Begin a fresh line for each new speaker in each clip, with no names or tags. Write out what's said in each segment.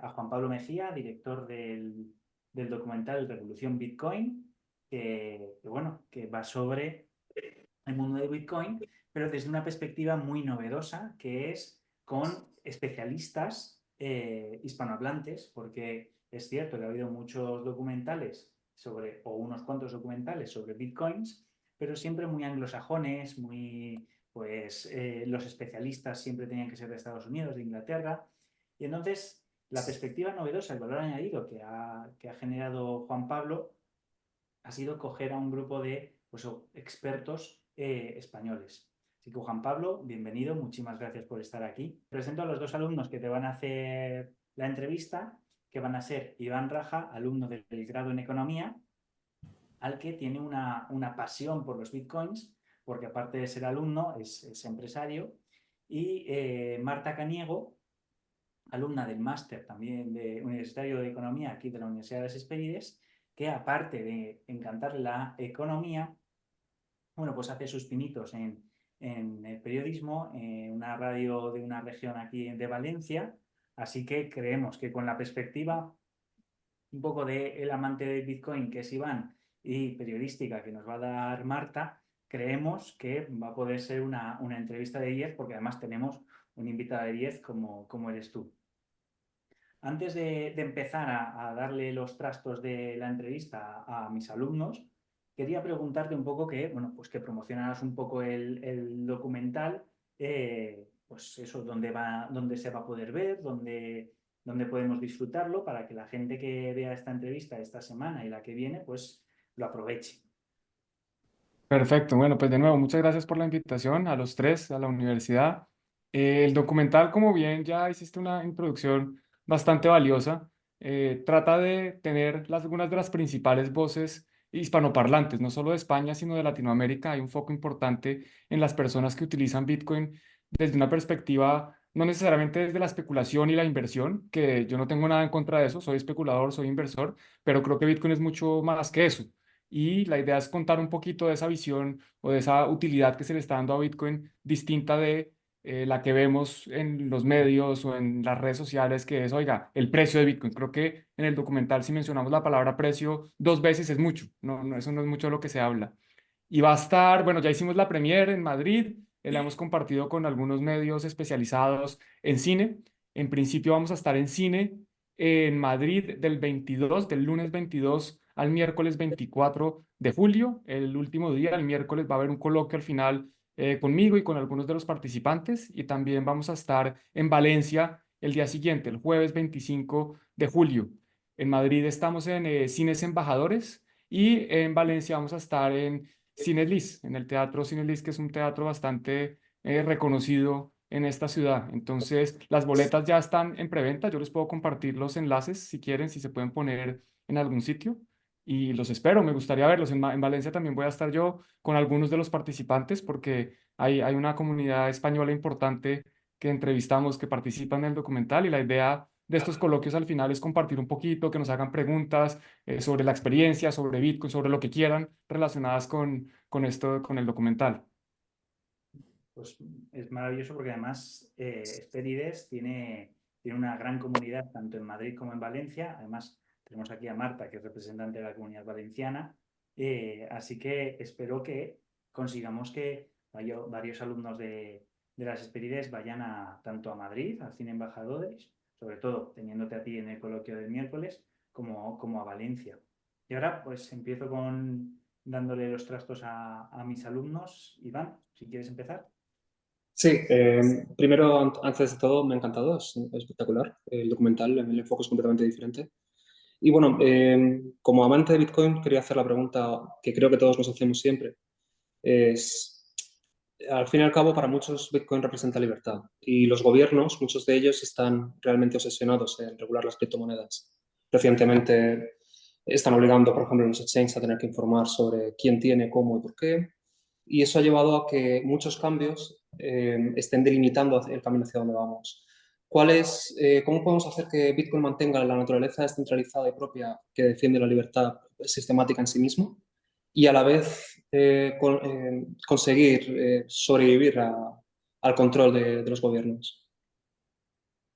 a Juan Pablo Mejía, director del documental Revolución Bitcoin, que va sobre el mundo de Bitcoin, pero desde una perspectiva muy novedosa, que es con especialistas hispanohablantes, porque es cierto que ha habido muchos documentales o unos cuantos documentales sobre Bitcoins, pero siempre muy anglosajones, los especialistas siempre tenían que ser de Estados Unidos, de Inglaterra, y entonces la perspectiva novedosa, el valor añadido que ha generado Juan Pablo ha sido coger a un grupo de expertos españoles. Así que Juan Pablo, bienvenido, muchísimas gracias por estar aquí. Presento a los dos alumnos que te van a hacer la entrevista, que van a ser Iván Raja, alumno del grado en Economía, al que tiene una pasión por los bitcoins, porque aparte de ser alumno, es empresario, y Marta Caniego, alumna del máster también de Universitario de Economía aquí de la Universidad de las Hespérides, que aparte de encantar la economía, pues hace sus pinitos en el periodismo, en una radio de una región aquí de Valencia, así que creemos que con la perspectiva un poco de el amante del Bitcoin, que es Iván, y periodística que nos va a dar Marta, creemos que va a poder ser una entrevista de 10, porque además tenemos un invitado de 10 como eres tú. Antes de empezar a darle los trastos de la entrevista a mis alumnos, quería preguntarte un poco que promocionaras un poco el documental, pues eso, dónde se va a poder ver, dónde podemos disfrutarlo, para que la gente que vea esta entrevista esta semana y la que viene, pues lo aproveche.
Perfecto, bueno, pues de nuevo, muchas gracias por la invitación a los tres a la universidad. El documental, como bien ya hiciste una introducción bastante valiosa, trata de tener algunas de las principales voces hispanoparlantes, no solo de España, sino de Latinoamérica. Hay un foco importante en las personas que utilizan Bitcoin desde una perspectiva, no necesariamente desde la especulación y la inversión, que yo no tengo nada en contra de eso, soy especulador, soy inversor, pero creo que Bitcoin es mucho más que eso. Y la idea es contar un poquito de esa visión o de esa utilidad que se le está dando a Bitcoin distinta de la que vemos en los medios o en las redes sociales, que es, oiga, el precio de Bitcoin. Creo que en el documental, si mencionamos la palabra precio dos veces, es mucho. No, no, eso no es mucho de lo que se habla. Y va a estar, bueno, ya hicimos la premiere en Madrid, la hemos compartido con algunos medios especializados en cine. En principio vamos a estar en cine en Madrid del lunes 22 al miércoles 24 de julio. El último día, el miércoles, va a haber un coloquio al final conmigo y con algunos de los participantes. Y también vamos a estar en Valencia el día siguiente, el jueves 25 de julio. En Madrid estamos en Cines Embajadores y en Valencia vamos a estar en Cines Lis, en el Teatro Cines Lis, que es un teatro bastante reconocido en esta ciudad. Entonces, las boletas ya están en preventa. Yo les puedo compartir los enlaces si quieren, si se pueden poner en algún sitio. Y los espero, me gustaría verlos. En Valencia también voy a estar yo con algunos de los participantes porque hay una comunidad española importante que entrevistamos, que participa en el documental y la idea de estos coloquios al final es compartir un poquito, que nos hagan preguntas sobre la experiencia, sobre Bitcoin, sobre lo que quieran relacionadas con esto, con el documental.
Pues es maravilloso porque además Esperides tiene una gran comunidad tanto en Madrid como en Valencia. Además, tenemos aquí a Marta, que es representante de la comunidad valenciana. Así que espero que consigamos que varios alumnos de las Esperides vayan tanto a Madrid, al Cine Embajadores, sobre todo teniéndote a ti en el coloquio del miércoles, como a Valencia. Y ahora pues empiezo dándole los trastos a mis alumnos. Iván, si quieres empezar.
Sí, primero, antes de todo, me ha encantado, es espectacular. El documental, el enfoque es completamente diferente. Y bueno, como amante de Bitcoin, quería hacer la pregunta que creo que todos nos hacemos siempre. Es, al fin y al cabo, para muchos Bitcoin representa libertad. Y los gobiernos, muchos de ellos, están realmente obsesionados en regular las criptomonedas. Recientemente están obligando, por ejemplo, a los exchanges a tener que informar sobre quién tiene, cómo y por qué. Y eso ha llevado a que muchos cambios estén delimitando el camino hacia donde vamos. ¿Cómo podemos hacer que Bitcoin mantenga la naturaleza descentralizada y propia que defiende la libertad sistemática en sí mismo y a la vez conseguir sobrevivir al control de los gobiernos?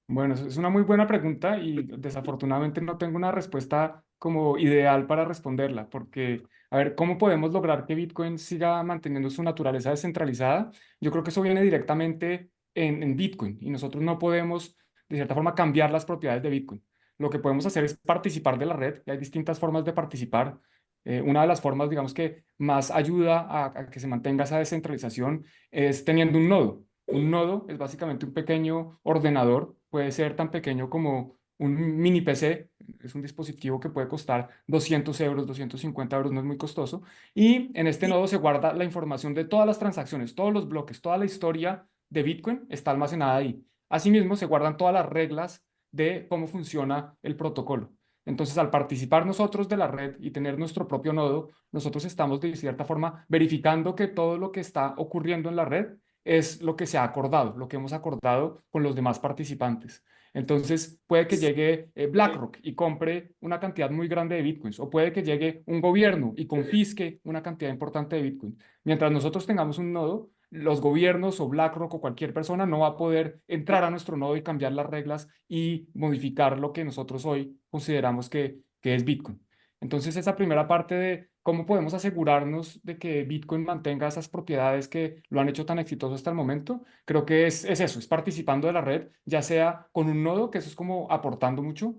Bueno, es una muy buena pregunta y desafortunadamente no tengo una respuesta como ideal para responderla, porque, a ver, ¿cómo podemos lograr que Bitcoin siga manteniendo su naturaleza descentralizada? Yo creo que eso viene directamente en Bitcoin y nosotros no podemos, de cierta forma, cambiar las propiedades de Bitcoin. Lo que podemos hacer es participar de la red y hay distintas formas de participar. Una de las formas, digamos, que más ayuda a que se mantenga esa descentralización es teniendo un nodo. Un nodo es básicamente un pequeño ordenador, puede ser tan pequeño como un mini PC, es un dispositivo que puede costar 200 euros, 250 euros, no es muy costoso, y en este nodo se guarda la información de todas las transacciones, todos los bloques, toda la historia de Bitcoin está almacenada ahí. Asimismo, se guardan todas las reglas de cómo funciona el protocolo. Entonces, al participar nosotros de la red y tener nuestro propio nodo, nosotros estamos de cierta forma verificando que todo lo que está ocurriendo en la red es lo que se ha acordado, lo que hemos acordado con los demás participantes. Entonces, puede que llegue BlackRock y compre una cantidad muy grande de bitcoins, o puede que llegue un gobierno y confisque una cantidad importante de bitcoin. Mientras nosotros tengamos un nodo, los gobiernos o BlackRock o cualquier persona no va a poder entrar a nuestro nodo y cambiar las reglas y modificar lo que nosotros hoy consideramos que es Bitcoin. Entonces, esa primera parte de cómo podemos asegurarnos de que Bitcoin mantenga esas propiedades que lo han hecho tan exitoso hasta el momento, creo que es eso, es participando de la red, ya sea con un nodo, que eso es como aportando mucho.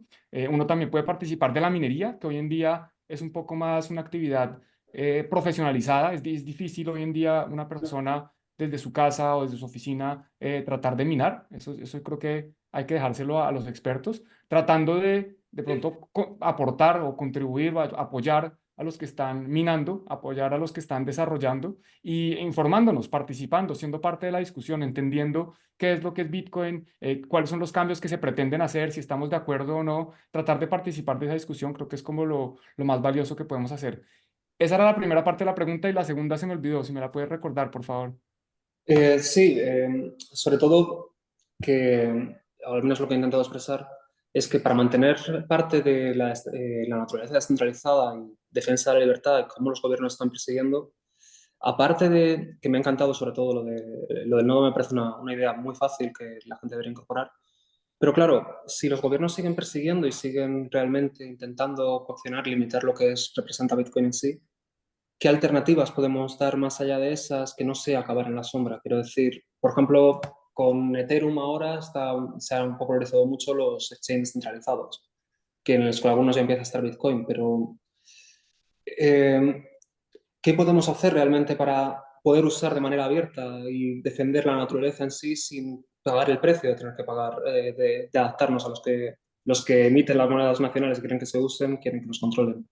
Uno también puede participar de la minería, que hoy en día es un poco más una actividad profesionalizada. Es difícil hoy en día una persona desde su casa o desde su oficina tratar de minar. Eso creo que hay que dejárselo a los expertos, tratando de pronto aportar o contribuir o apoyar a los que están minando, apoyar a los que están desarrollando y informándonos, participando, siendo parte de la discusión, entendiendo qué es lo que es Bitcoin, cuáles son los cambios que se pretenden hacer, si estamos de acuerdo o no, tratar de participar de esa discusión, creo que es como lo más valioso que podemos hacer. Esa era la primera parte de la pregunta y la segunda se me olvidó, si me la puedes recordar, por favor.
Sí, sobre todo que, al menos lo que he intentado expresar, es que para mantener parte de la naturaleza descentralizada y defensa de la libertad, como los gobiernos están persiguiendo, aparte de que me ha encantado sobre todo lo del nodo, me parece una idea muy fácil que la gente debería incorporar. Pero claro, si los gobiernos siguen persiguiendo y siguen realmente intentando coaccionar, limitar lo que representa Bitcoin en sí, ¿qué alternativas podemos dar más allá de esas que no sea acabar en la sombra? Quiero decir, por ejemplo, con Ethereum ahora se han popularizado mucho los exchanges centralizados, que en los que algunos ya empieza a estar Bitcoin, pero eh, ¿qué podemos hacer realmente para poder usar de manera abierta y defender la naturaleza en sí sin pagar el precio de tener que pagar, de adaptarnos a los que emiten las monedas nacionales y quieren que se usen, quieren que nos controlen?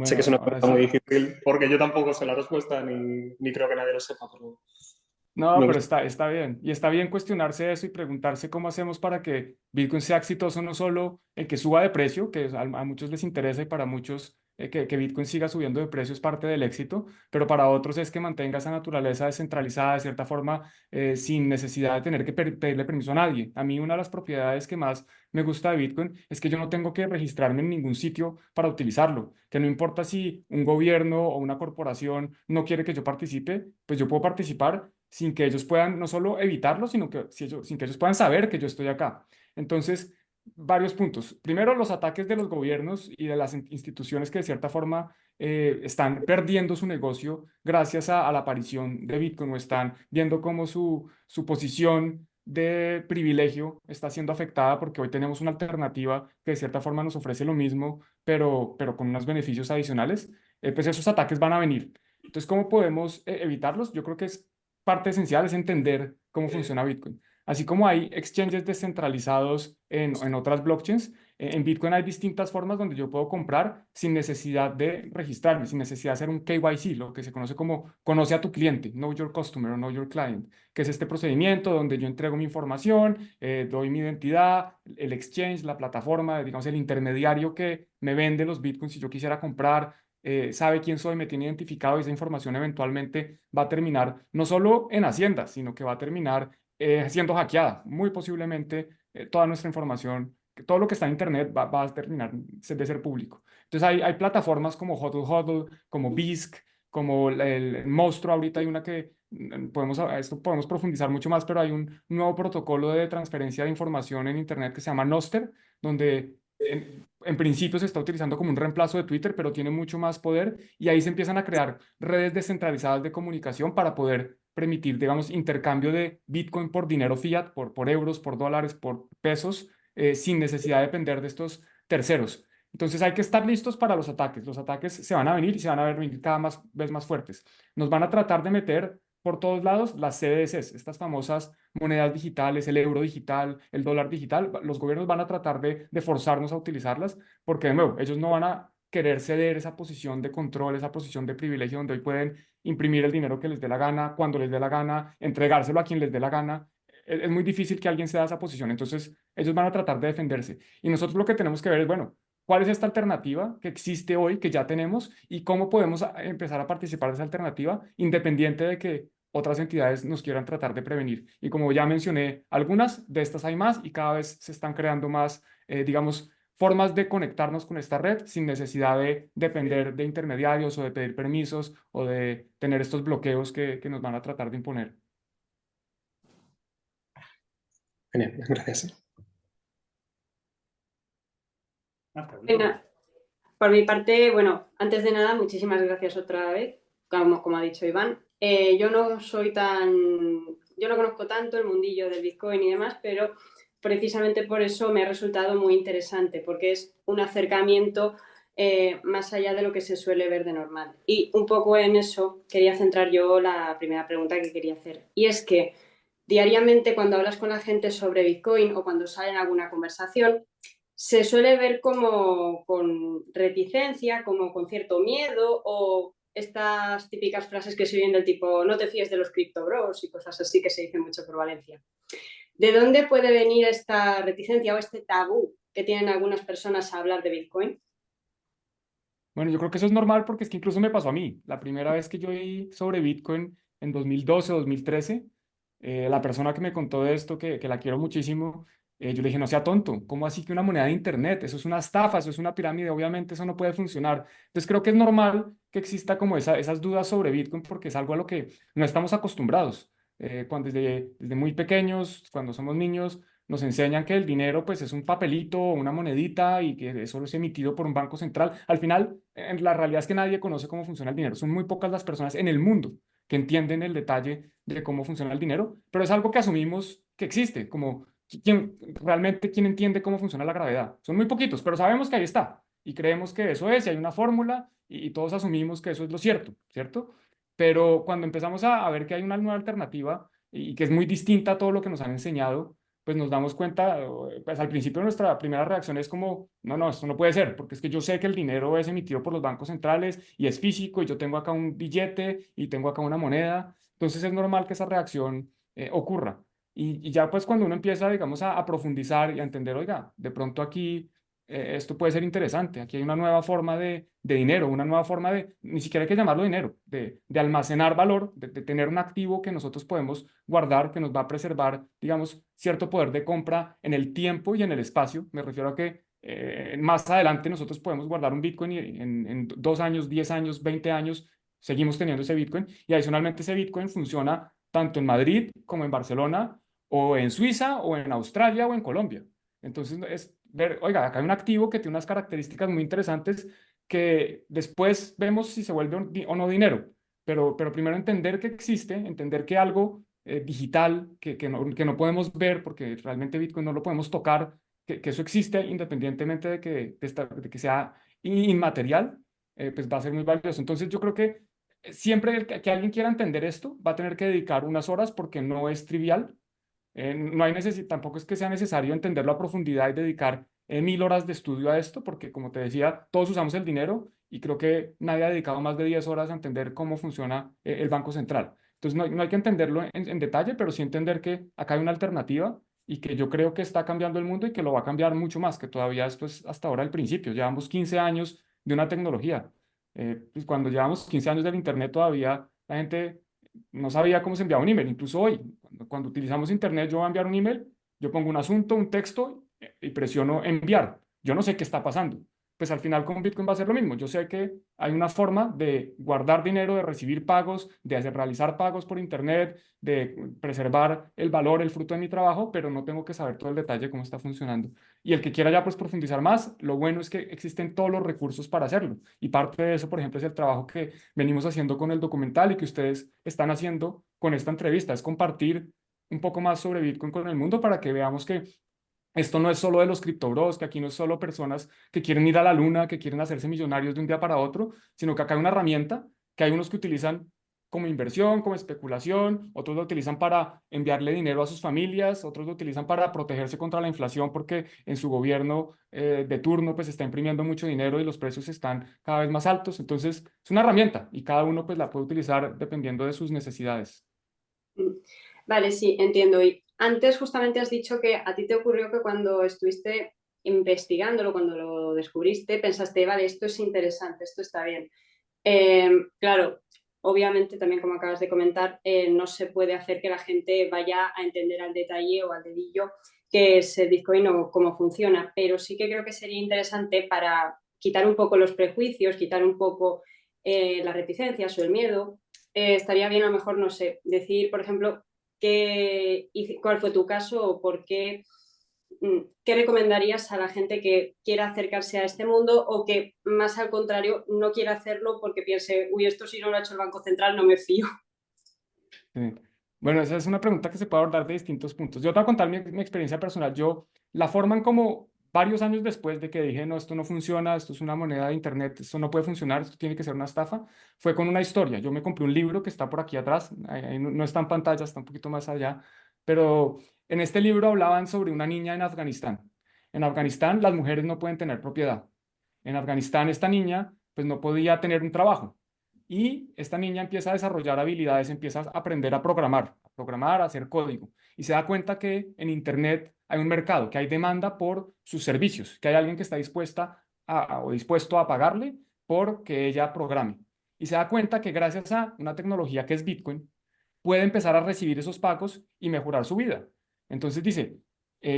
Sé que
Bueno,
es una
ahora
pregunta muy
sí.
difícil porque yo tampoco sé la respuesta ni creo que nadie lo sepa, pero
No,
me
pero
gusta.
está bien. Y está bien cuestionarse eso y preguntarse cómo hacemos para que Bitcoin sea exitoso, no solo en que suba de precio, que a muchos les interesa y para muchos que Bitcoin siga subiendo de precio es parte del éxito, pero para otros es que mantenga esa naturaleza descentralizada de cierta forma, sin necesidad de tener que pedirle permiso a nadie. A mí una de las propiedades que más me gusta de Bitcoin es que yo no tengo que registrarme en ningún sitio para utilizarlo, que no importa si un gobierno o una corporación no quiere que yo participe, pues yo puedo participar sin que ellos puedan no solo evitarlo, sino que sin que ellos puedan saber que yo estoy acá. Entonces, varios puntos. Primero, los ataques de los gobiernos y de las instituciones que de cierta forma están perdiendo su negocio gracias a la aparición de Bitcoin o están viendo cómo su posición de privilegio está siendo afectada porque hoy tenemos una alternativa que de cierta forma nos ofrece lo mismo, pero con unos beneficios adicionales. Pues esos ataques van a venir. Entonces, ¿cómo podemos evitarlos? Yo creo que es parte esencial es entender cómo funciona Bitcoin. Así como hay exchanges descentralizados en otras blockchains, en Bitcoin hay distintas formas donde yo puedo comprar sin necesidad de registrarme, sin necesidad de hacer un KYC, lo que se conoce como conoce a tu cliente, Know Your Customer o Know Your Client, que es este procedimiento donde yo entrego mi información, doy mi identidad, el exchange, la plataforma, digamos el intermediario que me vende los Bitcoins si yo quisiera comprar sabe quién soy, me tiene identificado y esa información eventualmente va a terminar no solo en Hacienda, sino que va a terminar siendo hackeada. Muy posiblemente toda nuestra información, todo lo que está en Internet va a terminar de ser público. Entonces hay plataformas como HODL HODL, como BISC, como el Monstruo, ahorita hay una que esto podemos profundizar mucho más, pero hay un nuevo protocolo de transferencia de información en Internet que se llama Noster, donde en principio se está utilizando como un reemplazo de Twitter, pero tiene mucho más poder y ahí se empiezan a crear redes descentralizadas de comunicación para poder permitir, digamos, intercambio de Bitcoin por dinero fiat, por euros, por dólares, por pesos, sin necesidad de depender de estos terceros. Entonces hay que estar listos para los ataques. Los ataques se van a venir y se van a venir vez más fuertes. Nos van a tratar de meter por todos lados las CBDCs, estas famosas monedas digitales, el euro digital, el dólar digital. Los gobiernos van a tratar de forzarnos a utilizarlas porque, de nuevo, ellos no van a querer ceder esa posición de control, esa posición de privilegio donde hoy pueden imprimir el dinero que les dé la gana, cuando les dé la gana, entregárselo a quien les dé la gana. Es muy difícil que alguien ceda esa posición. Entonces, ellos van a tratar de defenderse. Y nosotros lo que tenemos que ver es, bueno, ¿cuál es esta alternativa que existe hoy, que ya tenemos, y cómo podemos empezar a participar de esa alternativa, independiente de que otras entidades nos quieran tratar de prevenir? Y como ya mencioné, algunas de estas hay más y cada vez se están creando más, digamos, formas de conectarnos con esta red sin necesidad de depender de intermediarios o de pedir permisos o de tener estos bloqueos que nos van a tratar de imponer.
Genial, gracias.
Venga, por mi parte, bueno, antes de nada, muchísimas gracias otra vez, como ha dicho Iván. Yo no conozco tanto el mundillo del Bitcoin y demás, pero precisamente por eso me ha resultado muy interesante, porque es un acercamiento más allá de lo que se suele ver de normal. Y un poco en eso quería centrar yo la primera pregunta que quería hacer. Y es que diariamente cuando hablas con la gente sobre Bitcoin o cuando sale en alguna conversación, se suele ver como con reticencia, como con cierto miedo o estas típicas frases que se oyen del tipo no te fíes de los cripto bros y cosas así que se dicen mucho por Valencia. ¿De dónde puede venir esta reticencia o este tabú que tienen algunas personas a hablar de Bitcoin?
Bueno, yo creo que eso es normal porque es que incluso me pasó a mí. La primera vez que yo oí sobre Bitcoin en 2012 o 2013, la persona que me contó de esto, que la quiero muchísimo, yo le dije, no sea tonto, ¿cómo así que una moneda de Internet? Eso es una estafa, eso es una pirámide, obviamente eso no puede funcionar. Entonces creo que es normal que exista como esas dudas sobre Bitcoin porque es algo a lo que no estamos acostumbrados. Cuando desde muy pequeños, cuando somos niños, nos enseñan que el dinero pues es un papelito o una monedita y que eso es emitido por un banco central. Al final, en la realidad es que nadie conoce cómo funciona el dinero. Son muy pocas las personas en el mundo que entienden el detalle de cómo funciona el dinero, pero es algo que asumimos que existe, como quién entiende cómo funciona la gravedad. Son muy poquitos, pero sabemos que ahí está y creemos que eso es y hay una fórmula y todos asumimos que eso es lo cierto, ¿cierto? Pero cuando empezamos a ver que hay una nueva alternativa y que es muy distinta a todo lo que nos han enseñado, pues nos damos cuenta, pues al principio nuestra primera reacción es como, no, no, esto no puede ser, porque es que yo sé que el dinero es emitido por los bancos centrales y es físico y yo tengo acá un billete y tengo acá una moneda, entonces es normal que esa reacción ocurra. Y ya pues cuando uno empieza, digamos, a profundizar y a entender, oiga, de pronto aquí esto puede ser interesante, aquí hay una nueva forma de dinero, una nueva forma de, ni siquiera hay que llamarlo dinero, de almacenar valor, de tener un activo que nosotros podemos guardar, que nos va a preservar, digamos, cierto poder de compra en el tiempo y en el espacio. Me refiero a que más adelante nosotros podemos guardar un Bitcoin y en 2 años, 10 años, 20 años seguimos teniendo ese Bitcoin y adicionalmente ese Bitcoin funciona tanto en Madrid como en Barcelona o en Suiza o en Australia o en Colombia. Entonces es ver, oiga, acá hay un activo que tiene unas características muy interesantes que después vemos si se vuelve o no dinero. Pero primero entender que existe, entender que algo digital que no podemos ver porque realmente Bitcoin no lo podemos tocar, que eso existe independientemente de que sea inmaterial, pues va a ser muy valioso. Entonces yo creo que siempre que alguien quiera entender esto va a tener que dedicar unas horas porque no es trivial. No hay tampoco es que sea necesario entenderlo a profundidad y dedicar 1000 horas de estudio a esto, porque como te decía, todos usamos el dinero y creo que nadie ha dedicado más de 10 horas a entender cómo funciona el Banco Central. Entonces no hay que entenderlo en detalle, pero sí entender que acá hay una alternativa y que yo creo que está cambiando el mundo y que lo va a cambiar mucho más, que todavía esto es hasta ahora el principio. Llevamos 15 años de una tecnología. Pues cuando llevamos 15 años del Internet todavía la gente no sabía cómo se enviaba un email. Incluso hoy, cuando utilizamos Internet, yo voy a enviar un email, yo pongo un asunto, un texto y presiono enviar. Yo no sé qué está pasando. pues al final con Bitcoin va a ser lo mismo. Yo sé que hay una forma de guardar dinero, de recibir pagos, realizar pagos por internet, de preservar el valor, el fruto de mi trabajo, pero no tengo que saber todo el detalle de cómo está funcionando. Y el que quiera ya pues profundizar más, lo bueno es que existen todos los recursos para hacerlo. Y parte de eso, por ejemplo, es el trabajo que venimos haciendo con el documental y que ustedes están haciendo con esta entrevista, es compartir un poco más sobre Bitcoin con el mundo para que veamos que esto no es solo de los criptobros, que aquí no es solo personas que quieren ir a la luna, que quieren hacerse millonarios de un día para otro, sino que acá hay una herramienta que hay unos que utilizan como inversión, como especulación, otros lo utilizan para enviarle dinero a sus familias, otros lo utilizan para protegerse contra la inflación porque en su gobierno de turno pues está imprimiendo mucho dinero y los precios están cada vez más altos. Entonces es una herramienta y cada uno pues la puede utilizar dependiendo de sus necesidades.
Vale, sí, entiendo. Y antes justamente has dicho que a ti te ocurrió que cuando estuviste investigándolo, cuando lo descubriste, pensaste, vale, esto es interesante, esto está bien. Claro, obviamente también como acabas de comentar, no se puede hacer que la gente vaya a entender al detalle o al dedillo qué es el Bitcoin o cómo funciona, pero sí que creo que sería interesante para quitar un poco los prejuicios, quitar un poco las reticencias o el miedo. Estaría bien a lo mejor, no sé, decir, por ejemplo, cuál fue tu caso o por qué. ¿Qué recomendarías a la gente que quiera acercarse a este mundo o que, más al contrario, no quiera hacerlo porque piense, uy, esto si no lo ha hecho el Banco Central, no me fío?
Sí. Bueno, esa es una pregunta que se puede abordar de distintos puntos. Yo te voy a contar mi experiencia personal. La forma en como varios años después de que dije, no, esto no funciona, esto es una moneda de internet, esto no puede funcionar, esto tiene que ser una estafa, fue con una historia. Yo me compré un libro que está por aquí atrás, ahí no está en pantalla, está un poquito más allá, pero en este libro hablaban sobre una niña en Afganistán. En Afganistán las mujeres no pueden tener propiedad. En Afganistán esta niña pues no podía tener un trabajo. Y esta niña empieza a desarrollar habilidades, empieza a aprender a programar, a hacer código. Y se da cuenta que en Internet hay un mercado, que hay demanda por sus servicios, que hay alguien que está o dispuesto a pagarle por que ella programe. Y se da cuenta que gracias a una tecnología que es Bitcoin, puede empezar a recibir esos pagos y mejorar su vida. Entonces dice,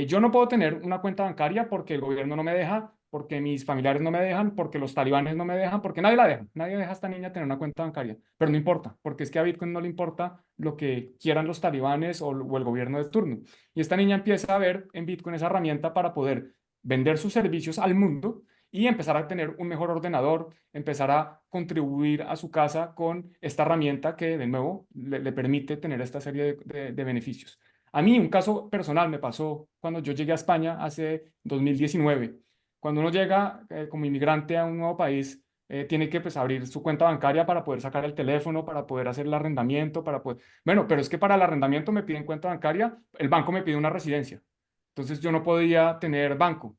yo no puedo tener una cuenta bancaria porque el gobierno no me deja, porque mis familiares no me dejan, porque los talibanes no me dejan, porque nadie la deja. Nadie deja a esta niña tener una cuenta bancaria. Pero no importa, porque es que a Bitcoin no le importa lo que quieran los talibanes o el gobierno de turno. Y esta niña empieza a ver en Bitcoin esa herramienta para poder vender sus servicios al mundo y empezar a tener un mejor ordenador, empezar a contribuir a su casa con esta herramienta que, de nuevo, le permite tener esta serie de beneficios. A mí, un caso personal me pasó cuando yo llegué a España hace 2019. Cuando uno llega como inmigrante a un nuevo país, tiene que pues, abrir su cuenta bancaria para poder sacar el teléfono, para poder hacer el arrendamiento, para poder... Bueno, pero es que para el arrendamiento me piden cuenta bancaria, el banco me pide una residencia. Entonces yo no podía tener banco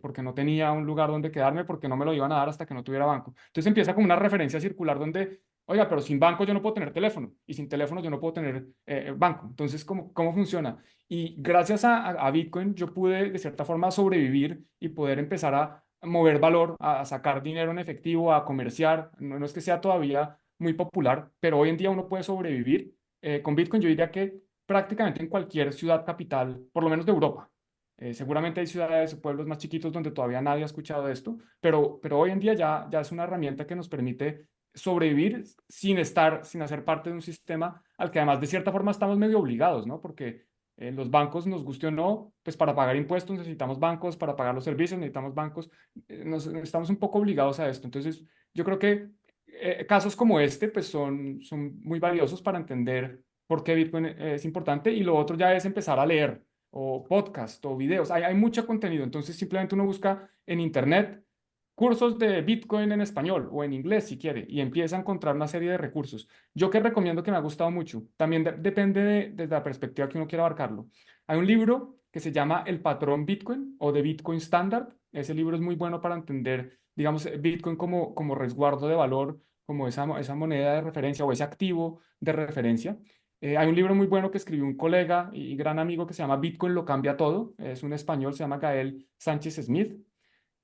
porque no tenía un lugar donde quedarme porque no me lo iban a dar hasta que no tuviera banco. Entonces empieza como una referencia circular donde, oiga, pero sin banco yo no puedo tener teléfono y sin teléfono yo no puedo tener banco. Entonces, ¿cómo funciona? Y gracias a Bitcoin yo pude de cierta forma sobrevivir y poder empezar a mover valor, a sacar dinero en efectivo, a comerciar. No es que sea todavía muy popular, pero hoy en día uno puede sobrevivir. Con Bitcoin yo diría que prácticamente en cualquier ciudad capital, por lo menos de Europa. Seguramente hay ciudades o pueblos más chiquitos donde todavía nadie ha escuchado esto, pero hoy en día ya es una herramienta que nos permite sobrevivir sin hacer parte de un sistema al que además de cierta forma estamos medio obligados, ¿no? Porque los bancos, nos guste o no, pues para pagar impuestos necesitamos bancos, para pagar los servicios necesitamos bancos, estamos un poco obligados a esto. Entonces, yo creo que casos como este, pues son muy valiosos para entender por qué Bitcoin es importante y lo otro ya es empezar a leer o podcast o videos. Hay mucho contenido, entonces simplemente uno busca en internet cursos de Bitcoin en español o en inglés si quiere y empieza a encontrar una serie de recursos. Yo que recomiendo que me ha gustado mucho, también depende de la perspectiva que uno quiera abarcarlo. Hay un libro que se llama El patrón Bitcoin o de Bitcoin Standard. Ese libro es muy bueno para entender, digamos, Bitcoin como resguardo de valor, como esa moneda de referencia o ese activo de referencia. Hay un libro muy bueno que escribió un colega y gran amigo que se llama Bitcoin lo cambia todo. Es un español, se llama Gael Sánchez Smith.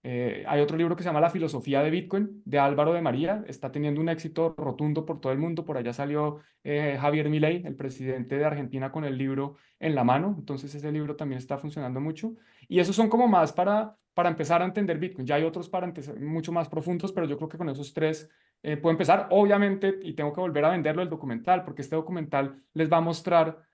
Hay otro libro que se llama La filosofía de Bitcoin, de Álvaro de María. Está teniendo un éxito rotundo por todo el mundo. Por allá salió Javier Milei, el presidente de Argentina, con el libro en la mano. Entonces ese libro también está funcionando mucho. Y esos son como más para empezar a entender Bitcoin. Ya hay otros para empezar, mucho más profundos, pero yo creo que con esos tres puedo empezar. Obviamente, y tengo que volver a venderlo el documental, porque este documental les va a mostrar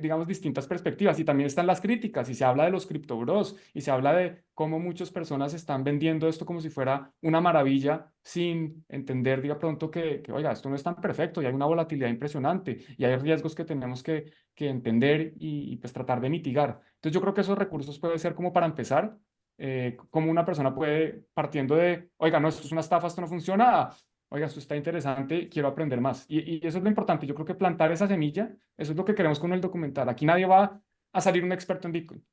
digamos, distintas perspectivas. Y también están las críticas, y se habla de los criptobros, y se habla de cómo muchas personas están vendiendo esto como si fuera una maravilla, sin entender, diga pronto, oiga, esto no es tan perfecto, y hay una volatilidad impresionante, y hay riesgos que tenemos que entender pues tratar de mitigar. Entonces yo creo que esos recursos pueden ser como para empezar, como una persona puede, partiendo de, oiga, no, esto es una estafa, esto no funciona, oiga, esto está interesante, quiero aprender más. Y eso es lo importante. Yo creo que plantar esa semilla, eso es lo que queremos con el documental. Aquí nadie va a salir un experto en Bitcoin,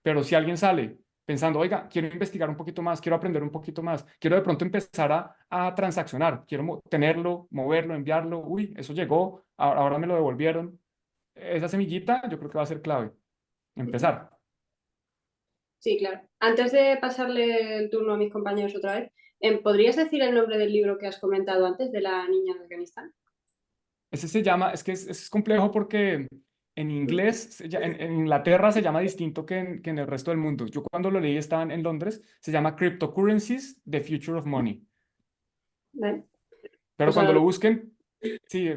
pero si alguien sale pensando, oiga, quiero investigar un poquito más, quiero aprender un poquito más, quiero de pronto empezar a transaccionar, quiero tenerlo, moverlo, enviarlo, uy, eso llegó, ahora me lo devolvieron. Esa semillita yo creo que va a ser clave. Empezar.
Sí, claro. Antes de pasarle el turno a mis compañeros otra vez, ¿podrías decir el nombre del libro que has comentado antes de la niña de Afganistán?
Ese se llama, es que es complejo porque en inglés, en Inglaterra se llama distinto que en el resto del mundo. Yo cuando lo leí estaba en Londres, se llama Cryptocurrencies, The Future of Money.
Vale.
Pero
Pues
cuando
ahora
lo busquen, sí,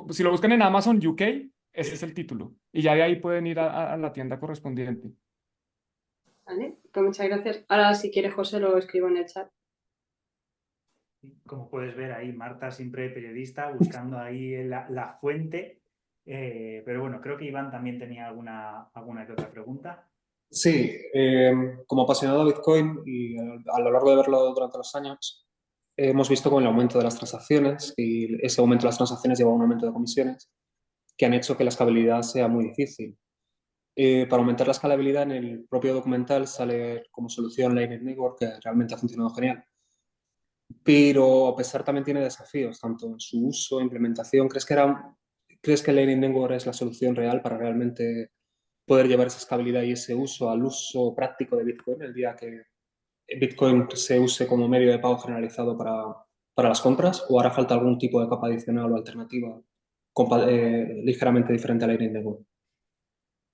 si lo buscan en Amazon UK, ese es el título. Y ya de ahí pueden ir a la tienda correspondiente.
vale, pues muchas gracias. Ahora, si quieres, José, lo escribo en el chat.
Como puedes ver ahí, Marta siempre periodista, buscando ahí la fuente. Pero bueno, creo que Iván también tenía alguna que otra pregunta.
Sí, como apasionado de Bitcoin y a lo largo de verlo durante los años, hemos visto con el aumento de las transacciones y ese aumento de las transacciones lleva a un aumento de comisiones que han hecho que la escalabilidad sea muy difícil. Para aumentar la escalabilidad, en el propio documental sale como solución Lightning Network, que realmente ha funcionado genial. Pero a pesar también tiene desafíos, tanto en su uso, implementación. ¿Crees que Lightning Network es la solución real para realmente poder llevar esa escalabilidad y ese uso al uso práctico de Bitcoin el día que Bitcoin se use como medio de pago generalizado para las compras? ¿O hará falta algún tipo de capa adicional o alternativa ligeramente diferente a Lightning Network?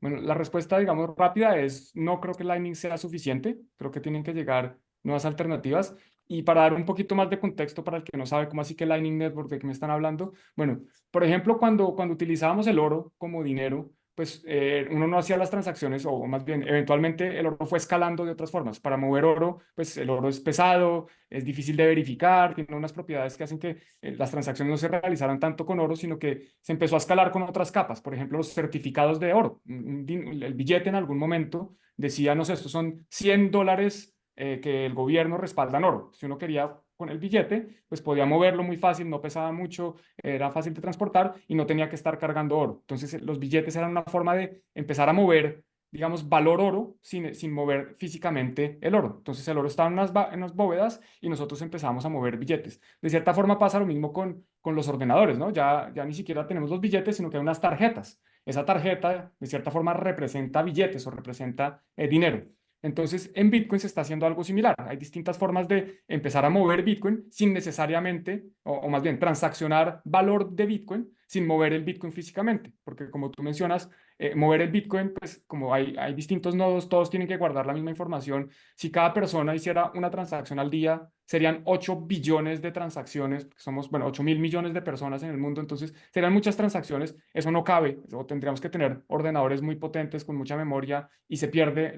Bueno, la respuesta, digamos, rápida es no creo que Lightning sea suficiente, creo que tienen que llegar nuevas alternativas. Y para dar un poquito más de contexto para el que no sabe cómo así que Lightning Network, de qué me están hablando, bueno, por ejemplo, cuando utilizábamos el oro como dinero, pues uno no hacía las transacciones, o más bien, eventualmente el oro fue escalando de otras formas. Para mover oro, pues el oro es pesado, es difícil de verificar, tiene unas propiedades que hacen que las transacciones no se realizaran tanto con oro, sino que se empezó a escalar con otras capas. Por ejemplo, los certificados de oro. El billete en algún momento decía, no sé, estos son $100 que el gobierno respalda en oro. Si uno quería con el billete, pues podía moverlo muy fácil, no pesaba mucho, era fácil de transportar y no tenía que estar cargando oro. Entonces, los billetes eran una forma de empezar a mover, digamos, valor oro sin mover físicamente el oro. Entonces, el oro estaba en unas bóvedas y nosotros empezamos a mover billetes. De cierta forma pasa lo mismo con los ordenadores, ¿no? Ya ni siquiera tenemos los billetes, sino que hay unas tarjetas. Esa tarjeta, de cierta forma, representa billetes o representa dinero. Entonces, en Bitcoin se está haciendo algo similar. Hay distintas formas de empezar a mover Bitcoin sin necesariamente, o más bien, transaccionar valor de Bitcoin sin mover el Bitcoin físicamente. Porque como tú mencionas, mover el Bitcoin, pues como hay distintos nodos, todos tienen que guardar la misma información. Si cada persona hiciera una transacción al día, serían 8 billones de transacciones. Somos, bueno, 8.000 millones de personas en el mundo, entonces serían muchas transacciones. Eso no cabe, o tendríamos que tener ordenadores muy potentes con mucha memoria y se pierde,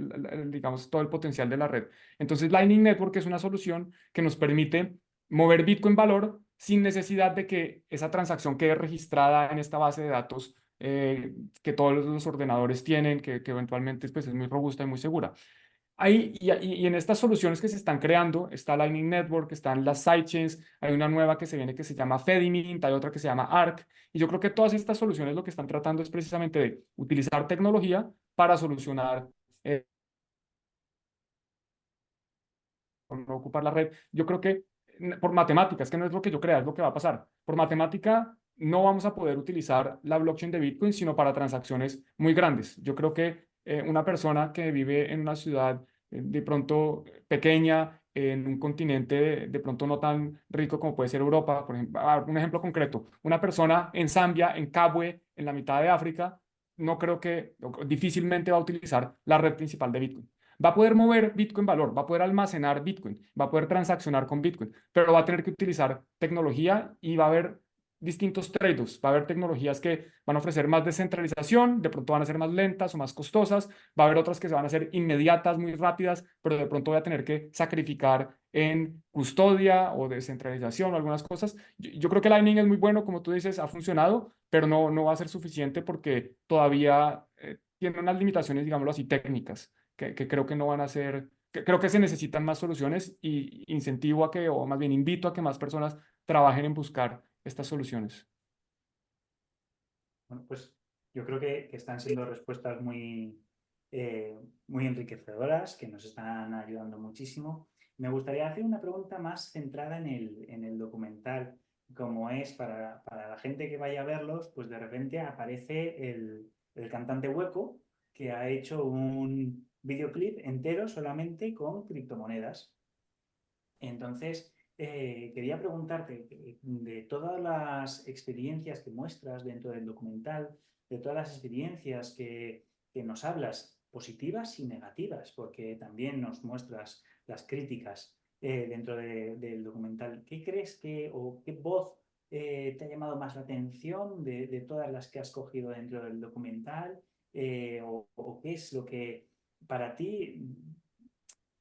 digamos, todo el potencial de la red. Entonces, Lightning Network es una solución que nos permite mover Bitcoin valor sin necesidad de que esa transacción quede registrada en esta base de datos que todos los ordenadores tienen, que eventualmente pues, es muy robusta y muy segura. Y en estas soluciones que se están creando, está Lightning Network, están las sidechains, hay una nueva que se viene que se llama Fedimint, hay otra que se llama Arc, y yo creo que todas estas soluciones lo que están tratando es precisamente de utilizar tecnología para solucionar, no ocupar la red. Yo creo que por matemáticas, que no es lo que yo crea, es lo que va a pasar. Por matemática no vamos a poder utilizar la blockchain de Bitcoin, sino para transacciones muy grandes. Yo creo que una persona que vive en una ciudad de pronto pequeña, en un continente de pronto no tan rico como puede ser Europa, por ejemplo, un ejemplo concreto, una persona en Zambia, en Kabwe, en la mitad de África, no creo que, o difícilmente va a utilizar la red principal de Bitcoin. Va a poder mover Bitcoin valor, va a poder almacenar Bitcoin, va a poder transaccionar con Bitcoin, pero va a tener que utilizar tecnología y va a haber distintos trade-offs. Va a haber tecnologías que van a ofrecer más descentralización, de pronto van a ser más lentas o más costosas. Va a haber otras que se van a hacer inmediatas, muy rápidas, pero de pronto voy a tener que sacrificar en custodia o descentralización o algunas cosas. Yo creo que Lightning es muy bueno, como tú dices, ha funcionado, pero no va a ser suficiente porque todavía tiene unas limitaciones, digámoslo así, técnicas, que creo que no van a ser, que creo que se necesitan más soluciones y incentivo a que, o más bien invito a que más personas trabajen en buscar estas soluciones.
Bueno, pues yo creo que están siendo respuestas muy enriquecedoras, que nos están ayudando muchísimo. Me gustaría hacer una pregunta más centrada en el documental, como es para la gente que vaya a verlos, pues de repente aparece el cantante Hueco, que ha hecho un videoclip entero solamente con criptomonedas. Entonces, quería preguntarte, de todas las experiencias que muestras dentro del documental, de todas las experiencias que nos hablas, positivas y negativas, porque también nos muestras las críticas dentro del documental, ¿qué crees o qué voz te ha llamado más la atención de todas las que has cogido dentro del documental? O qué es lo que para ti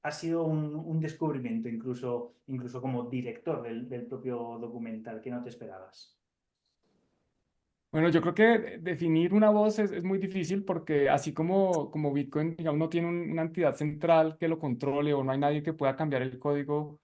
ha sido un descubrimiento, incluso como director del propio documental, que no te esperabas?
Bueno, yo creo que definir una voz es muy difícil porque así como Bitcoin, digamos, no tiene una entidad central que lo controle o no hay nadie que pueda cambiar el código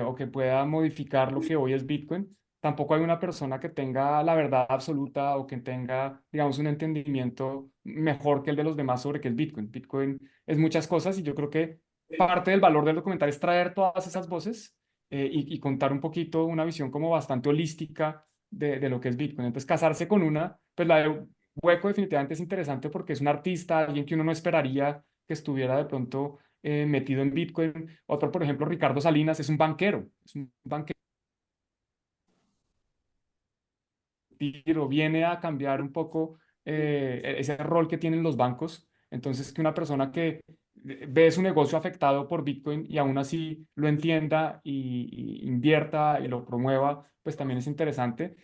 o que pueda modificar lo que hoy es Bitcoin, tampoco hay una persona que tenga la verdad absoluta o que tenga, digamos, un entendimiento mejor que el de los demás sobre qué es Bitcoin. Bitcoin es muchas cosas y yo creo que parte del valor del documental es traer todas esas voces y contar un poquito una visión como bastante holística de lo que es Bitcoin. Entonces, casarse con una, pues la de Hueco definitivamente es interesante porque es un artista, alguien que uno no esperaría que estuviera de pronto metido en Bitcoin. Otro, por ejemplo, Ricardo Salinas, es un banquero, viene a cambiar un poco ese rol que tienen los bancos. Entonces, que una persona que ve su negocio afectado por Bitcoin y aún así lo entienda y invierta y lo promueva, pues también es interesante.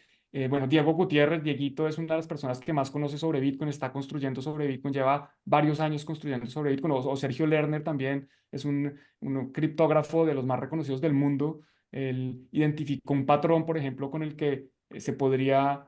Bueno, Diego Gutiérrez, Dieguito, es una de las personas que más conoce sobre Bitcoin, está construyendo sobre Bitcoin, lleva varios años construyendo sobre Bitcoin, o Sergio Lerner también es un criptógrafo de los más reconocidos del mundo. Él identificó un patrón, por ejemplo, con el que se podría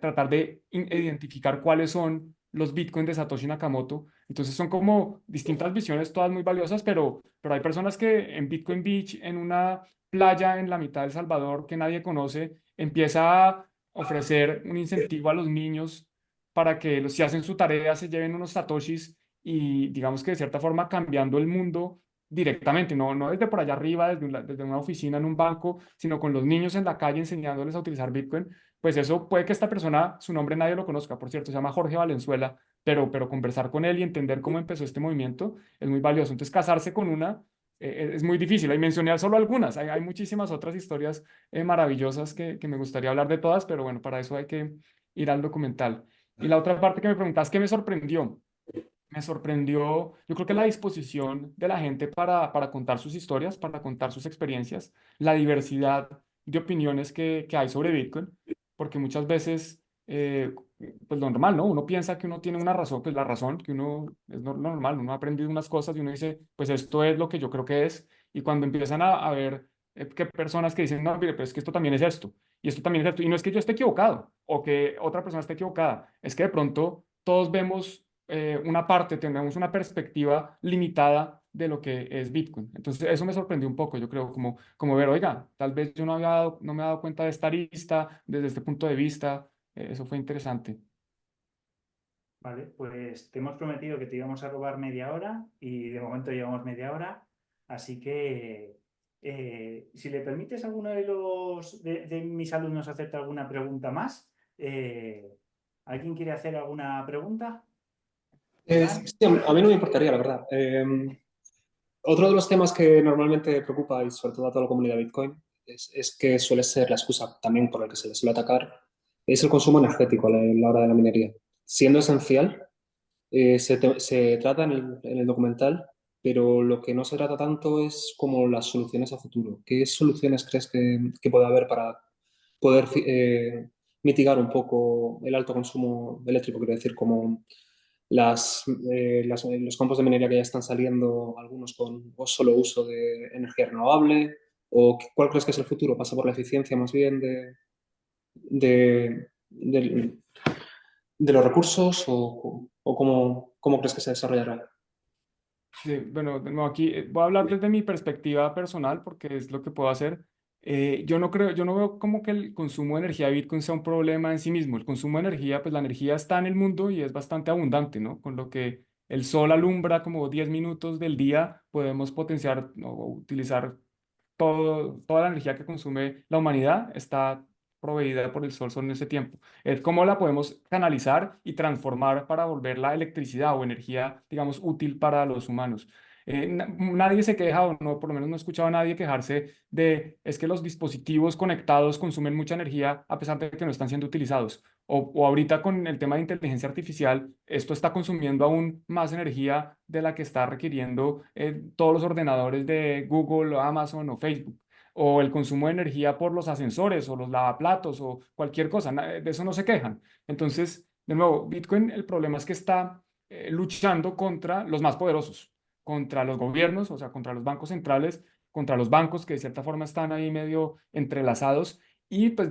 tratar de identificar cuáles son los Bitcoin de Satoshi Nakamoto. Entonces son como distintas visiones, todas muy valiosas, pero hay personas que en Bitcoin Beach, en una playa en la mitad de El Salvador que nadie conoce, empieza a ofrecer un incentivo a los niños para que si hacen su tarea se lleven unos Satoshis y digamos que de cierta forma cambiando el mundo directamente, no desde por allá arriba, desde una oficina en un banco, sino con los niños en la calle enseñándoles a utilizar Bitcoin, pues eso puede que esta persona, su nombre nadie lo conozca, por cierto, se llama Jorge Valenzuela, pero conversar con él y entender cómo empezó este movimiento es muy valioso. Entonces, casarse con una es muy difícil. Ahí mencioné solo algunas, hay muchísimas otras historias maravillosas que me gustaría hablar de todas, pero bueno, para eso hay que ir al documental. Y la otra parte que me preguntas, ¿qué me sorprendió? Me sorprendió, yo creo que la disposición de la gente para contar sus historias, para contar sus experiencias, la diversidad de opiniones que hay sobre Bitcoin, porque muchas veces, pues lo normal, ¿no? Uno piensa que uno tiene una razón, pues la razón, que uno es normal, uno ha aprendido unas cosas y uno dice, pues esto es lo que yo creo que es, y cuando empiezan a ver que personas que dicen, no, mire, pero es que esto también es esto, y esto también es esto, y no es que yo esté equivocado o que otra persona esté equivocada, es que de pronto todos vemos una parte, tenemos una perspectiva limitada de lo que es Bitcoin. Entonces, eso me sorprendió un poco, yo creo, como ver, oiga, tal vez yo no me había dado cuenta de esta arista desde este punto de vista. Eso fue interesante.
Vale, pues te hemos prometido que te íbamos a robar media hora y de momento llevamos media hora, así que si le permites a alguno de mis alumnos hacerte alguna pregunta más, ¿alguien quiere hacer alguna pregunta?
Sí, a mí no me importaría, la verdad. Otro de los temas que normalmente preocupa y sobre todo a toda la comunidad Bitcoin es que suele ser la excusa también por la que se le suele atacar, es el consumo energético a la hora de la minería. Siendo esencial, se trata en el documental, pero lo que no se trata tanto es como las soluciones a futuro. ¿Qué soluciones crees que puede haber para poder mitigar un poco el alto consumo eléctrico? Quiero decir, como los campos de minería que ya están saliendo, algunos con o solo uso de energía renovable, o ¿cuál crees que es el futuro? ¿Pasa por la eficiencia más bien de, del- de los recursos o cómo crees que se desarrollará?
Sí, bueno, de nuevo aquí voy a hablar desde mi perspectiva personal porque es lo que puedo hacer. Yo no creo, yo no veo como que el consumo de energía de Bitcoin sea un problema en sí mismo. El consumo de energía, pues la energía está en el mundo y es bastante abundante, ¿no? Con lo que el sol alumbra como 10 minutos del día, podemos potenciar o utilizar toda la energía que consume la humanidad está proveída por el sol solo en ese tiempo. Es cómo la podemos canalizar y transformar para volverla electricidad o energía, digamos, útil para los humanos. Nadie se queja, o no, por lo menos no he escuchado a nadie quejarse de es que los dispositivos conectados consumen mucha energía a pesar de que no están siendo utilizados. O ahorita con el tema de inteligencia artificial, esto está consumiendo aún más energía de la que está requiriendo todos los ordenadores de Google o Amazon o Facebook. O el consumo de energía por los ascensores o los lavaplatos o cualquier cosa. De eso no se quejan. Entonces, de nuevo, Bitcoin, el problema es que está luchando contra los más poderosos, contra los gobiernos, o sea, contra los bancos centrales, contra los bancos que de cierta forma están ahí medio entrelazados y pues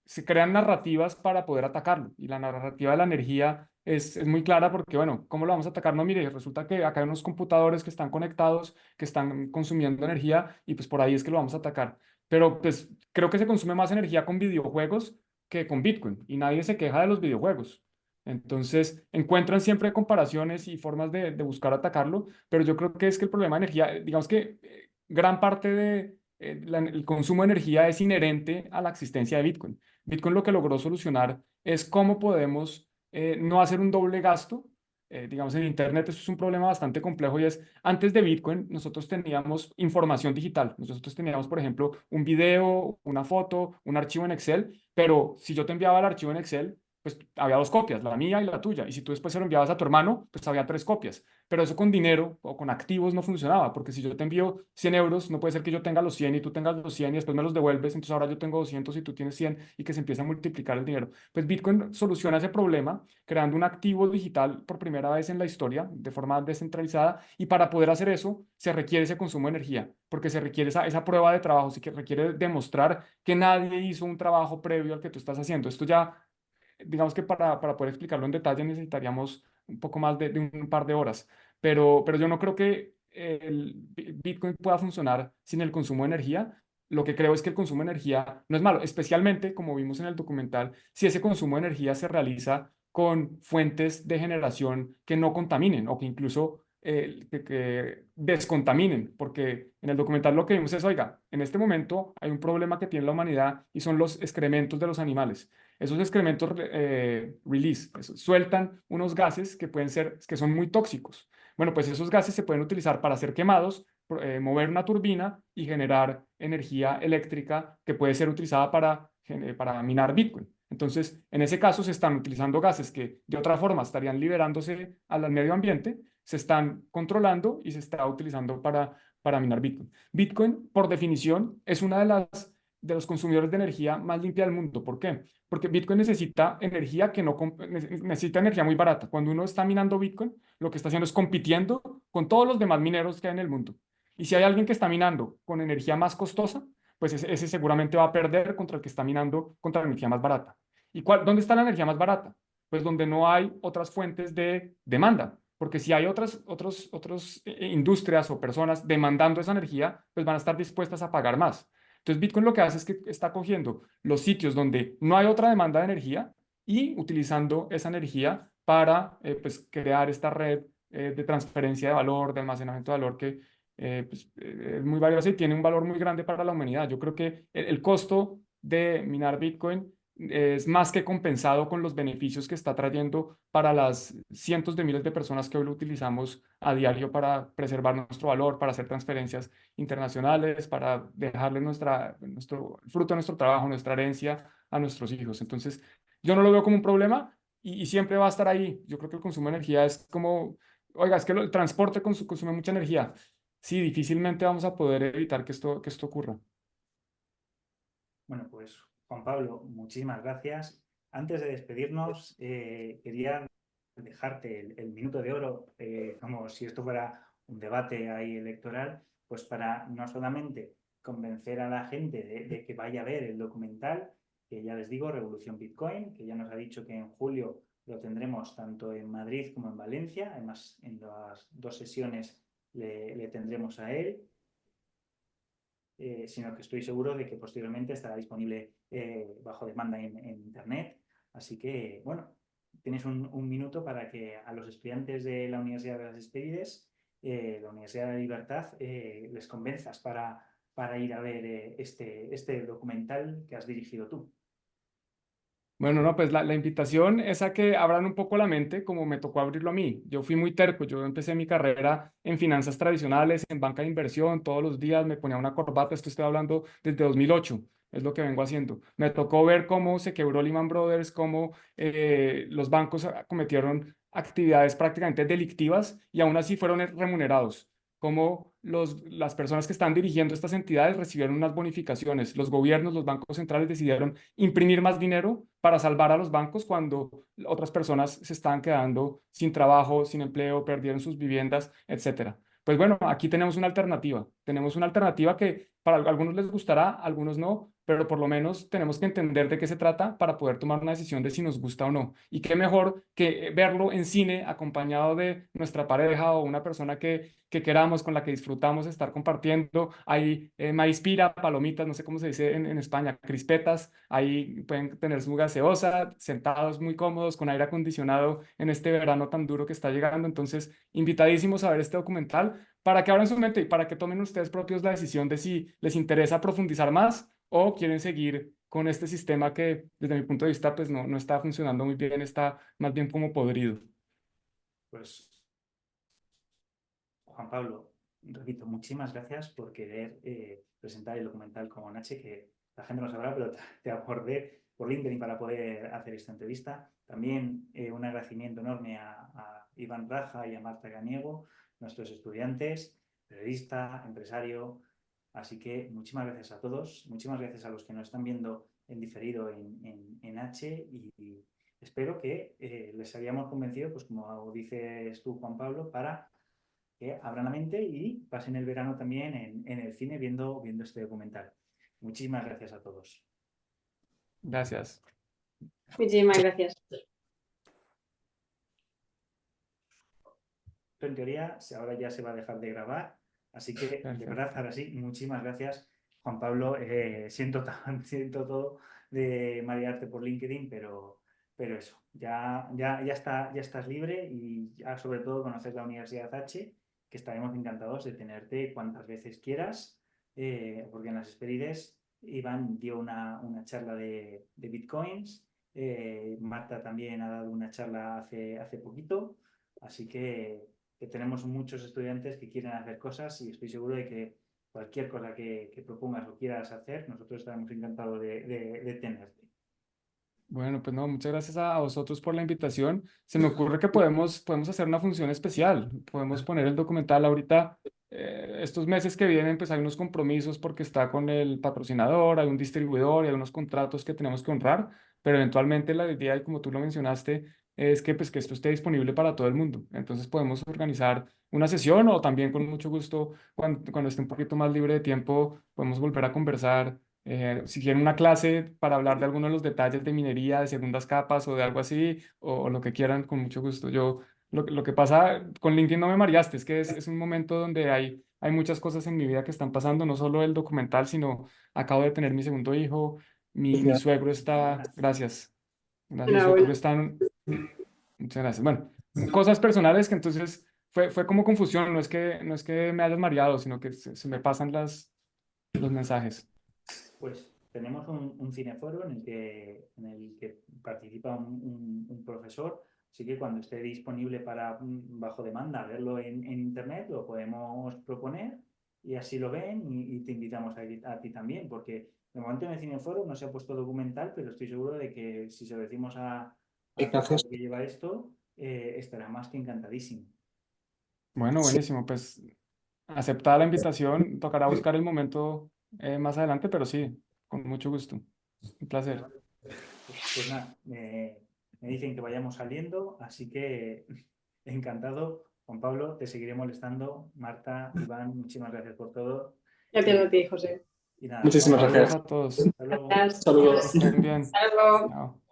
se crean narrativas para poder atacarlo. Y la narrativa de la energía es muy clara porque, bueno, ¿cómo lo vamos a atacar? No, mire, resulta que acá hay unos computadores que están conectados, que están consumiendo energía y pues por ahí es que lo vamos a atacar. Pero pues creo que se consume más energía con videojuegos que con Bitcoin y nadie se queja de los videojuegos. Entonces, encuentran siempre comparaciones y formas de buscar atacarlo, pero yo creo que es que el problema de energía, digamos que gran parte de el consumo de energía es inherente a la existencia de Bitcoin. Bitcoin lo que logró solucionar es cómo podemos no hacer un doble gasto. Digamos, en Internet eso es un problema bastante complejo y es, antes de Bitcoin nosotros teníamos información digital. Nosotros teníamos, por ejemplo, un video, una foto, un archivo en Excel, pero si yo te enviaba el archivo en Excel, pues había dos copias, la mía y la tuya. Y si tú después se lo enviabas a tu hermano, pues había tres copias. Pero eso con dinero o con activos no funcionaba, porque si yo te envío 100 euros, no puede ser que yo tenga los 100 y tú tengas los 100 y después me los devuelves, entonces ahora yo tengo 200 y tú tienes 100 y que se empieza a multiplicar el dinero. Pues Bitcoin soluciona ese problema creando un activo digital por primera vez en la historia de forma descentralizada y para poder hacer eso se requiere ese consumo de energía, porque se requiere esa prueba de trabajo, sí que requiere demostrar que nadie hizo un trabajo previo al que tú estás haciendo. Esto ya digamos que para poder explicarlo en detalle necesitaríamos un poco más de un par de horas, pero yo no creo que el Bitcoin pueda funcionar sin el consumo de energía. Lo que creo es que el consumo de energía no es malo, especialmente como vimos en el documental, si ese consumo de energía se realiza con fuentes de generación que no contaminen o que incluso que descontaminen, porque en el documental lo que vimos es, oiga, en este momento hay un problema que tiene la humanidad y son los excrementos de los animales. Esos excrementos sueltan unos gases que pueden ser, que son muy tóxicos. Bueno, pues esos gases se pueden utilizar para ser quemados, mover una turbina y generar energía eléctrica que puede ser utilizada para minar Bitcoin. Entonces, en ese caso se están utilizando gases que de otra forma estarían liberándose al medio ambiente, se están controlando y se está utilizando para minar Bitcoin. Bitcoin, por definición, es una de los consumidores de energía más limpia del mundo. ¿Por qué? Porque Bitcoin necesita energía que no necesita energía muy barata. Cuando uno está minando Bitcoin, lo que está haciendo es compitiendo con todos los demás mineros que hay en el mundo. Y si hay alguien que está minando con energía más costosa, pues ese seguramente va a perder contra el que está minando contra la energía más barata. ¿Y dónde está la energía más barata? Pues donde no hay otras fuentes de demanda. Porque si hay otras industrias o personas demandando esa energía, pues van a estar dispuestas a pagar más. Entonces, Bitcoin lo que hace es que está cogiendo los sitios donde no hay otra demanda de energía y utilizando esa energía para pues, crear esta red de transferencia de valor, de almacenamiento de valor que pues, es muy valiosa y tiene un valor muy grande para la humanidad. Yo creo que el costo de minar Bitcoin es más que compensado con los beneficios que está trayendo para las cientos de miles de personas que hoy lo utilizamos a diario para preservar nuestro valor, para hacer transferencias internacionales, para dejarle nuestro fruto de nuestro trabajo, nuestra herencia a nuestros hijos. Entonces, yo no lo veo como un problema y siempre va a estar ahí. Yo creo que el consumo de energía es como, oiga, es que el transporte consume mucha energía. Sí, difícilmente vamos a poder evitar que esto ocurra.
Bueno, pues Juan Pablo, muchísimas gracias. Antes de despedirnos, quería dejarte el minuto de oro, como si esto fuera un debate ahí electoral, pues para no solamente convencer a la gente de que vaya a ver el documental, que ya les digo, Revolución Bitcoin, que ya nos ha dicho que en julio lo tendremos tanto en Madrid como en Valencia, además en las dos sesiones le tendremos a él. Sino que estoy seguro de que posteriormente estará disponible bajo demanda en Internet. Así que, bueno, tienes un minuto para que a los estudiantes de la Universidad de las Hespérides, la Universidad de la Libertad, les convenzas para ir a ver este documental que has dirigido tú.
Bueno, no, pues la invitación es a que abran un poco la mente, como me tocó abrirlo a mí. Yo fui muy terco, yo empecé mi carrera en finanzas tradicionales, en banca de inversión, todos los días me ponía una corbata, esto estoy hablando desde 2008, es lo que vengo haciendo. Me tocó ver cómo se quebró Lehman Brothers, cómo los bancos cometieron actividades prácticamente delictivas y aún así fueron remunerados, cómo las personas que están dirigiendo estas entidades recibieron unas bonificaciones, los gobiernos, los bancos centrales decidieron imprimir más dinero para salvar a los bancos cuando otras personas se estaban quedando sin trabajo, sin empleo, perdieron sus viviendas, etcétera. Pues bueno, aquí tenemos una alternativa. Tenemos una alternativa que para algunos les gustará, a algunos no, pero por lo menos tenemos que entender de qué se trata para poder tomar una decisión de si nos gusta o no. Y qué mejor que verlo en cine acompañado de nuestra pareja o una persona que queramos, con la que disfrutamos estar compartiendo. Hay maíz pira, palomitas, no sé cómo se dice en España, crispetas. Ahí pueden tener su gaseosa, sentados muy cómodos, con aire acondicionado en este verano tan duro que está llegando. Entonces, invitadísimos a ver este documental para que abran su mente y para que tomen ustedes propios la decisión de si les interesa profundizar más o quieren seguir con este sistema que, desde mi punto de vista, pues no está funcionando muy bien, está más bien como podrido.
Pues Juan Pablo, repito, muchísimas gracias por querer presentar el documental como Nache, que la gente no sabrá, pero te abordé por LinkedIn para poder hacer esta entrevista. También un agradecimiento enorme a Iván Raja y a Marta Ganiego, nuestros estudiantes, periodista, empresario. Así que muchísimas gracias a todos, muchísimas gracias a los que nos están viendo en diferido en H y espero que les hayamos convencido, pues como dices tú, Juan Pablo, para que abran la mente y pasen el verano también en el cine viendo este documental. Muchísimas gracias a todos.
Gracias.
Muchísimas gracias.
En teoría, ahora ya se va a dejar de grabar, así que
Perfecto.
de verdad, ahora sí, muchísimas gracias, Juan Pablo. Siento todo de marearte por LinkedIn, pero eso, ya estás libre y ya sobre todo conoces la Universidad H, que estaremos encantados de tenerte cuantas veces quieras, porque en las Hespérides Iván dio una charla de Bitcoins, Marta también ha dado una charla hace poquito, así que tenemos muchos estudiantes que quieren hacer cosas y estoy seguro de que cualquier cosa que propongas o quieras hacer, nosotros estaremos encantados de tenerte.
Bueno, pues no, muchas gracias a vosotros por la invitación. Se me ocurre que podemos hacer una función especial. Podemos poner el documental ahorita. Estos meses que vienen, pues hay unos compromisos porque está con el patrocinador, hay un distribuidor y hay unos contratos que tenemos que honrar, pero eventualmente la idea, y como tú lo mencionaste, es que, pues, que esto esté disponible para todo el mundo. Entonces podemos organizar una sesión o también con mucho gusto, cuando esté un poquito más libre de tiempo, podemos volver a conversar si quieren una clase para hablar de algunos de los detalles de minería, de segundas capas o de algo así, o lo que quieran, con mucho gusto. Lo que pasa con LinkedIn no me mareaste, es que es un momento donde hay muchas cosas en mi vida que están pasando, no solo el documental, sino acabo de tener mi segundo hijo, mi suegro está, gracias, mi suegro
Enhorabuena.
está, muchas gracias. Bueno, cosas personales que entonces fue como confusión, no es que me hayas mareado, sino que se me pasan los mensajes.
Pues tenemos un cineforo en el que participa un profesor, así que cuando esté disponible para bajo demanda verlo en internet, lo podemos proponer y así lo ven y te invitamos a ti también, porque de momento en el cineforo no se ha puesto documental, pero estoy seguro de que si se lo decimos a
Ignacio,
Pablo que lleva esto, estará más que encantadísimo.
Bueno,
sí,
buenísimo. Pues aceptada la invitación, tocará buscar el momento más adelante, pero sí, con mucho gusto. Un placer.
Pues nada, me dicen que vayamos saliendo, así que encantado. Juan Pablo, te seguiré molestando. Marta, Iván, muchísimas gracias por todo.
Gracias a ti, José.
Y nada,
muchísimas
Saludos
gracias.
a todos.
hasta luego.
Gracias.
Que
Saludos.
estén bien.
Hasta luego.
Chao.